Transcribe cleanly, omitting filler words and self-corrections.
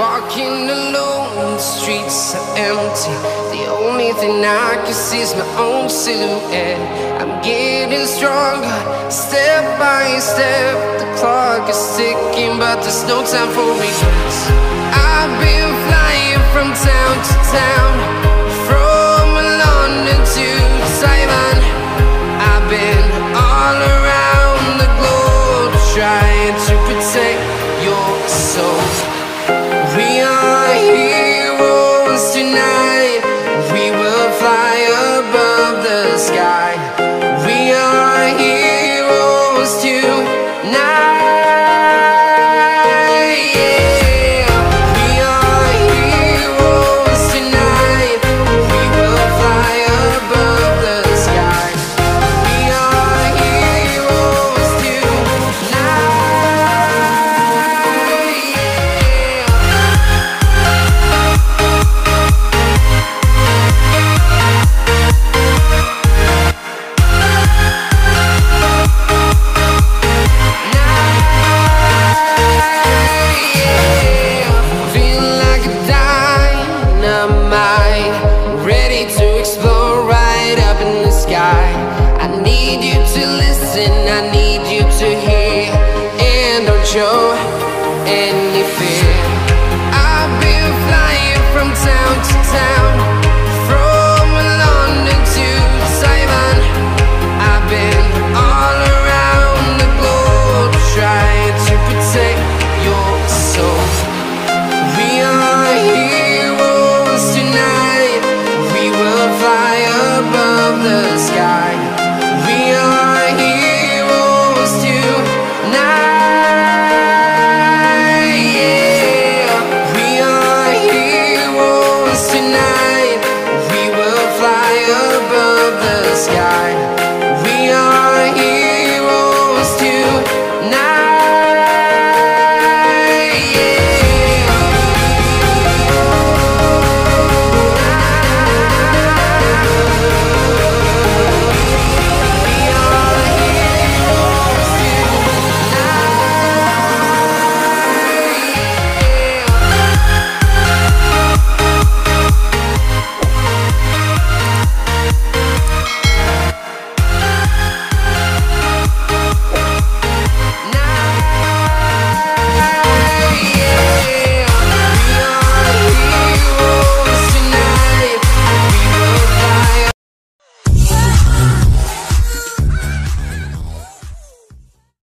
walking alone, the streets are empty. The only thing I can see is my own silhouette. I'm getting stronger, step by step. The clock is ticking, but there's no time for regrets. I've been flying from town to town, from London to Taiwan. I've been all around the globe, trying to protect your soul. We are heroes tonight.